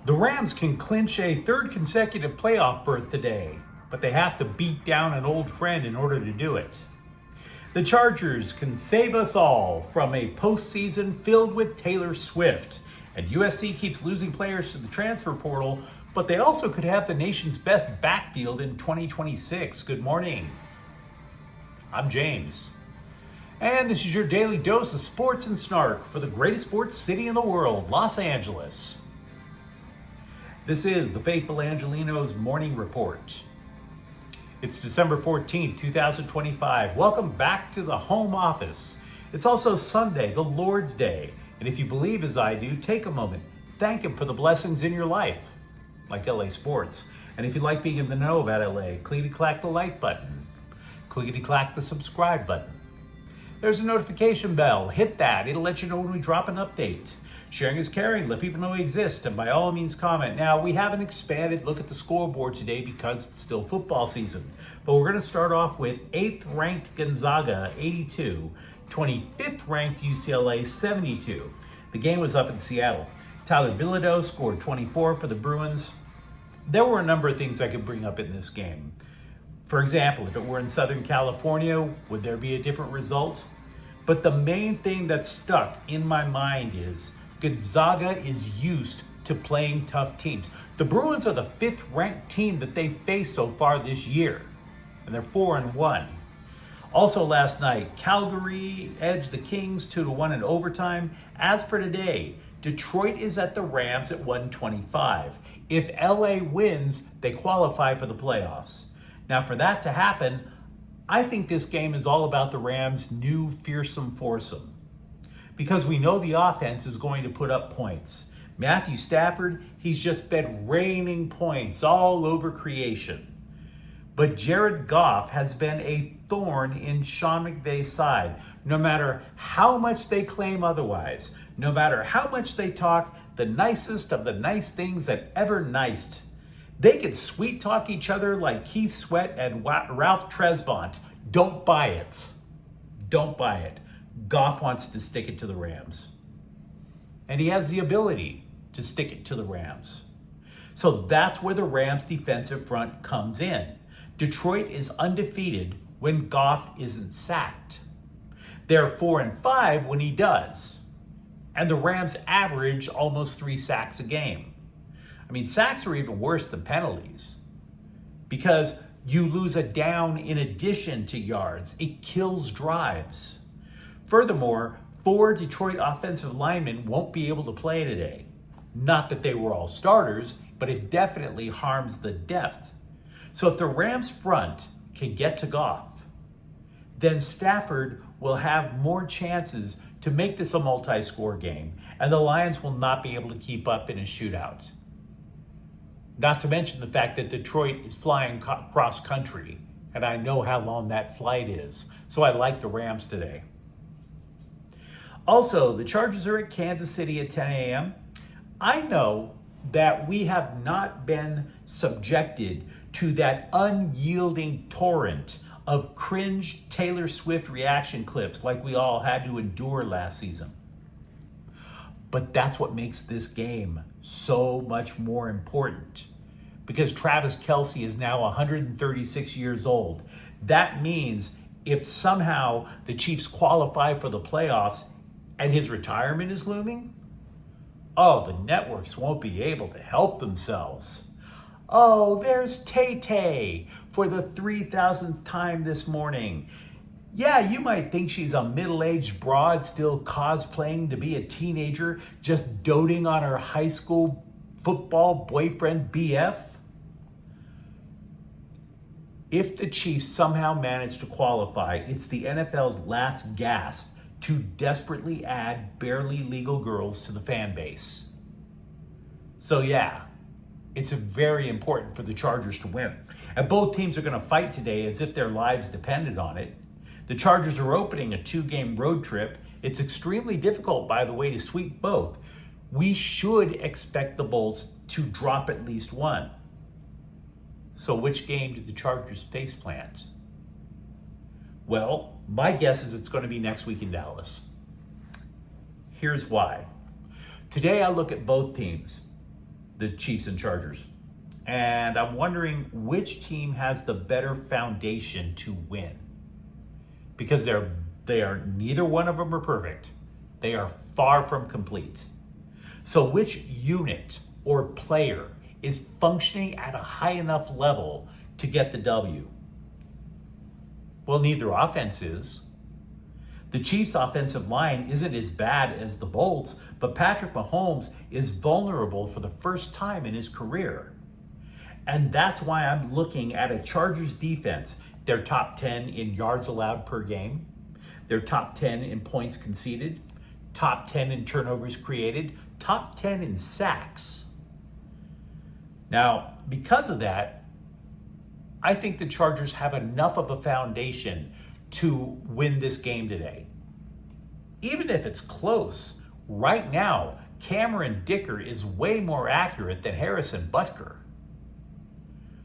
The Rams can clinch a third consecutive playoff berth today, but they have to beat down an old friend in order to do it. The Chargers can save us all from a postseason filled with Taylor Swift. And USC keeps losing players to the transfer portal, but they also could have the nation's best backfield in 2026. Good morning. I'm James. And this is your daily dose of sports and snark for the greatest sports city in the world, Los Angeles. This is the faithful Angelenos morning report. It's December 14th, 2025. Welcome back to the home office. It's also Sunday, the Lord's Day. And if you believe as I do, take a moment. Thank Him for the blessings in your life, like LA Sports. And if you like being in the know about LA, clickety-clack the like button. Clickety-clack the subscribe button. There's a notification bell. Hit that. It'll let you know when we drop an update. Sharing is caring. Let people know we exist. And by all means, comment. Now, we have an expanded look at the scoreboard today because it's still football season. But we're going to start off with 8th ranked Gonzaga, 82. 25th ranked UCLA, 72. The game was up in Seattle. Tyler Bilodeau scored 24 for the Bruins. There were a number of things I could bring up in this game. For example, if it were in Southern California, would there be a different result? But the main thing that's stuck in my mind is Gonzaga is used to playing tough teams. The Bruins are the 5th ranked team that they've faced so far this year, and they're 4-1. Also last night, Calgary edged the Kings 2-1 in overtime. As for today, Detroit is at the Rams at 125. If LA wins, they qualify for the playoffs. Now, for that to happen, I think this game is all about the Rams' new fearsome foursome. Because we know the offense is going to put up points. Matthew Stafford, he's just been raining points all over creation. But Jared Goff has been a thorn in Sean McVay's side. No matter how much they claim otherwise, no matter how much they talk the nicest of the nice things that ever niced, they can sweet talk each other like Keith Sweat and Ralph Tresvant. Don't buy it. Don't buy it. Goff wants to stick it to the Rams. And he has the ability to stick it to the Rams. So that's where the Rams' defensive front comes in. Detroit is undefeated when Goff isn't sacked. They're 4-5 when he does. And the Rams average almost 3 sacks a game. I mean, sacks are even worse than penalties because you lose a down in addition to yards. It kills drives. Furthermore, 4 Detroit offensive linemen won't be able to play today. Not that they were all starters, but it definitely harms the depth. So if the Rams front can get to Goff, then Stafford will have more chances to make this a multi-score game, and the Lions will not be able to keep up in a shootout. Not to mention the fact that Detroit is flying cross country, and I know how long that flight is, so I like the Rams today. Also, the Chargers are at Kansas City at 10 a.m. I know that we have not been subjected to that unyielding torrent of cringe Taylor Swift reaction clips like we all had to endure last season. But that's what makes this game so much more important. Because Travis Kelce is now 136 years old. That means if somehow the Chiefs qualify for the playoffs and his retirement is looming, the networks won't be able to help themselves. Oh, there's Tay-Tay for the 3,000th time this morning. Yeah, you might think she's a middle-aged broad still cosplaying to be a teenager, just doting on her high school football boyfriend BF. If the Chiefs somehow manage to qualify, it's the NFL's last gasp to desperately add barely legal girls to the fan base. So yeah, it's very important for the Chargers to win. And both teams are going to fight today as if their lives depended on it. The Chargers are opening a 2-game road trip. It's extremely difficult, by the way, to sweep both. We should expect the Bolts to drop at least one. So which game did the Chargers face plant? Well, my guess is it's going to be next week in Dallas. Here's why. Today I look at both teams. the Chiefs and Chargers. And I'm wondering which team has the better foundation to win. Because they are neither one of them are perfect. They are far from complete. So which unit or player is functioning at a high enough level to get the W? Well, neither offense is. The Chiefs' offensive line isn't as bad as the Bolts, but Patrick Mahomes is vulnerable for the first time in his career. And that's why I'm looking at a Chargers defense. They're top 10 in yards allowed per game. They're top 10 in points conceded, top 10 in turnovers created, top 10 in sacks. Now, because of that, I think the Chargers have enough of a foundation to win this game today. Even if it's close, right now, Cameron Dicker is way more accurate than Harrison Butker.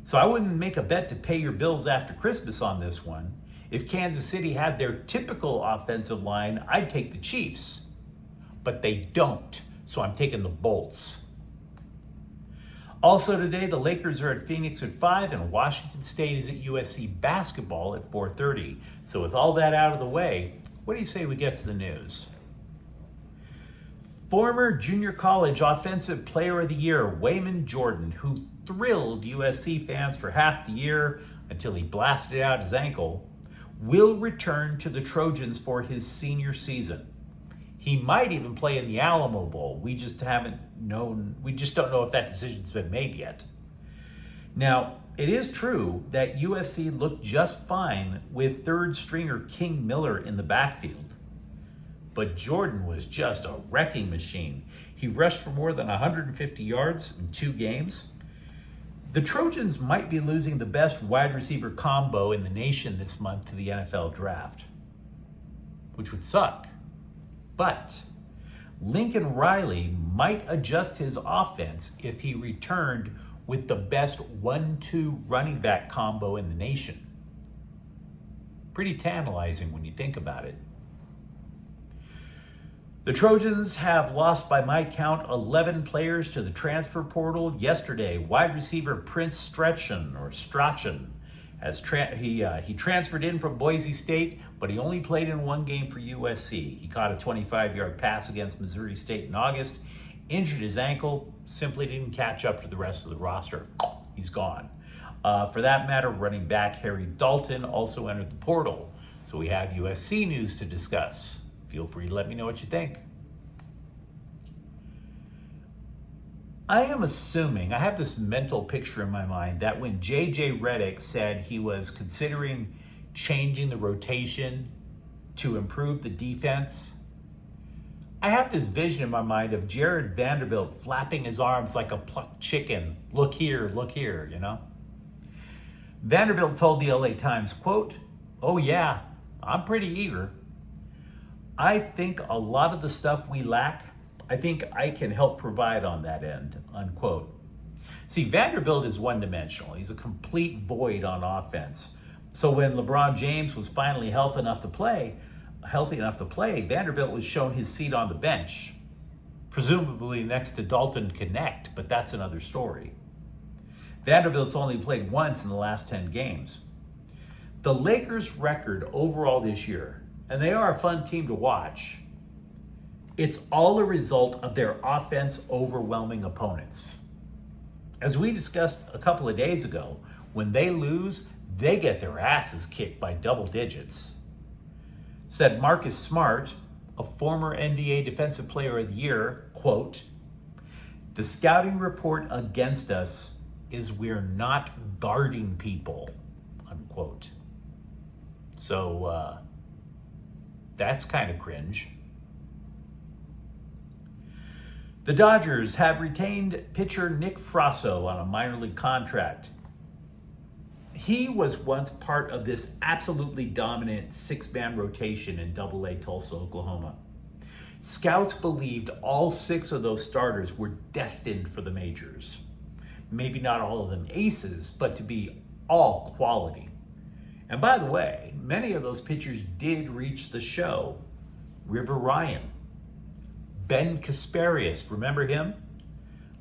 So I wouldn't make a bet to pay your bills after Christmas on this one. If Kansas City had their typical offensive line, I'd take the Chiefs. But they don't, so I'm taking the Bolts. Also today, the Lakers are at Phoenix at 5 and Washington State is at USC basketball at 4:30. So with all that out of the way, what do you say we get to the news? Former junior college offensive player of the year, Wayman Jordan, who thrilled USC fans for half the year until he blasted out his ankle, will return to the Trojans for his senior season. He might even play in the Alamo Bowl. We just don't know if that decision's been made yet. Now, it is true that USC looked just fine with third stringer King Miller in the backfield. But Jordan was just a wrecking machine. He rushed for more than 150 yards in 2 games. The Trojans might be losing the best wide receiver combo in the nation this month to the NFL draft, which would suck. But Lincoln Riley might adjust his offense if he returned with the best 1-2 running back combo in the nation. Pretty tantalizing when you think about it. The Trojans have lost, by my count, 11 players to the transfer portal. Yesterday, wide receiver Prince Strachan he transferred in from Boise State, but he only played in 1 game for USC. He caught a 25-yard pass against Missouri State in August, injured his ankle, simply didn't catch up to the rest of the roster. He's gone. For that matter, running back Harry Dalton also entered the portal. So we have USC news to discuss. Feel free to let me know what you think. I am assuming, I have this mental picture in my mind that when J.J. Redick said he was considering changing the rotation to improve the defense, I have this vision in my mind of Jared Vanderbilt flapping his arms like a plucked chicken. Look here, you know? Vanderbilt told the LA Times, quote, "Oh yeah, I'm pretty eager. I think a lot of the stuff we lack, I think I can help provide on that end," unquote. See, Vanderbilt is one-dimensional. He's a complete void on offense. So when LeBron James was finally healthy enough to play, Vanderbilt was shown his seat on the bench, presumably next to Dalton Connect, but that's another story. Vanderbilt's only played once in the last 10 games. The Lakers' record overall this year, and they are a fun team to watch, it's all a result of their offense overwhelming opponents. As we discussed a couple of days ago, when they lose, they get their asses kicked by double digits. Said Marcus Smart, a former NBA Defensive Player of the Year, quote, "The scouting report against us is we're not guarding people," unquote. So that's kind of cringe. The Dodgers have retained pitcher Nick Frasso on a minor league contract. He was once part of this absolutely dominant 6-man rotation in AA Tulsa, Oklahoma. Scouts believed all 6 of those starters were destined for the majors. Maybe not all of them aces, but to be all quality. And by the way, many of those pitchers did reach the show. River Ryan, Ben Kasparius, remember him?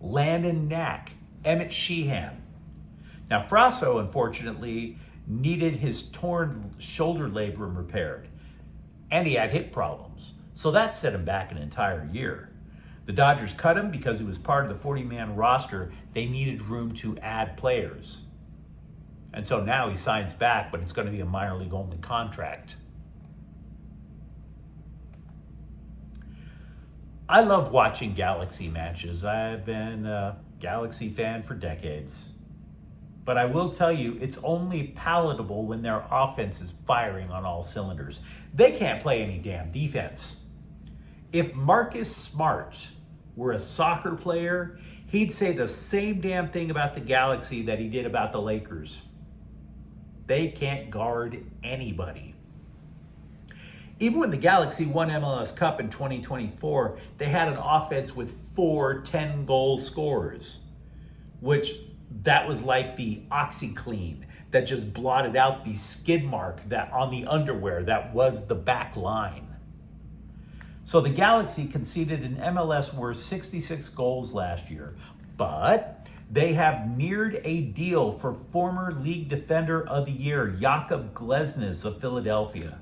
Landon Knack, Emmett Sheehan. Now, Frasso, unfortunately, needed his torn shoulder labrum repaired, and he had hip problems. So that set him back an entire year. The Dodgers cut him because he was part of the 40-man roster. They needed room to add players. And so now he signs back, but it's going to be a minor league only contract. I love watching Galaxy matches. I've been a Galaxy fan for decades. But I will tell you, it's only palatable when their offense is firing on all cylinders. They can't play any damn defense. If Marcus Smart were a soccer player, he'd say the same damn thing about the Galaxy that he did about the Lakers. They can't guard anybody. Even when the Galaxy won MLS Cup in 2024, they had an offense with 4 10-goal scorers, which that was like the OxyClean that just blotted out the skid mark that on the underwear that was the back line. So the Galaxy conceded an MLS worth 66 goals last year, but they have neared a deal for former League Defender of the Year, Jakub Glesnes of Philadelphia.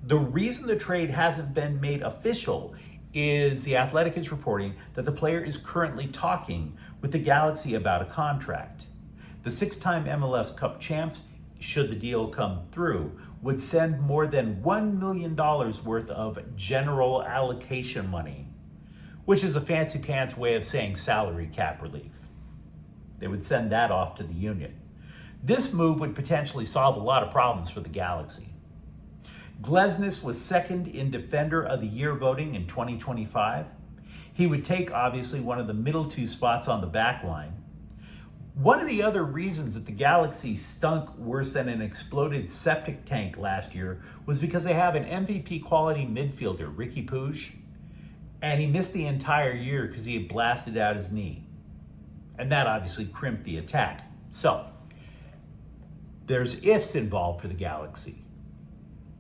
The reason the trade hasn't been made official is The Athletic is reporting that the player is currently talking with the Galaxy about a contract. The 6-time MLS Cup champs, should the deal come through, would send more than $1 million worth of general allocation money, which is a fancy pants way of saying salary cap relief. They would send that off to the union. This move would potentially solve a lot of problems for the Galaxy. Glesnes was second in Defender of the Year voting in 2025. He would take, obviously, one of the middle 2 spots on the back line. One of the other reasons that the Galaxy stunk worse than an exploded septic tank last year was because they have an MVP quality midfielder, Ricky Puig, and he missed the entire year because he had blasted out his knee. And that obviously crimped the attack. So, there's ifs involved for the Galaxy.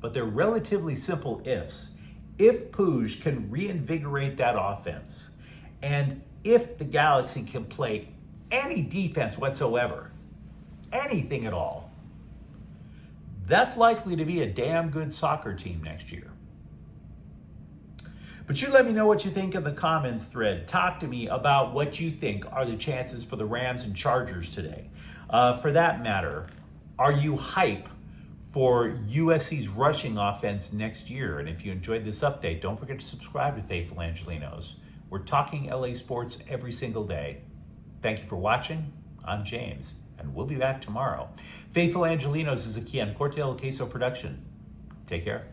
But they're relatively simple ifs. If Puig can reinvigorate that offense, and if the Galaxy can play any defense whatsoever, anything at all, that's likely to be a damn good soccer team next year. But you let me know what you think in the comments thread. Talk to me about what you think are the chances for the Rams and Chargers today. For that matter, are you hype for USC's rushing offense next year? And if you enjoyed this update, don't forget to subscribe to Faithful Angelenos. We're talking LA sports every single day. Thank you for watching. I'm James, and we'll be back tomorrow. Faithful Angelenos is a Kian Cortez Queso production. Take care.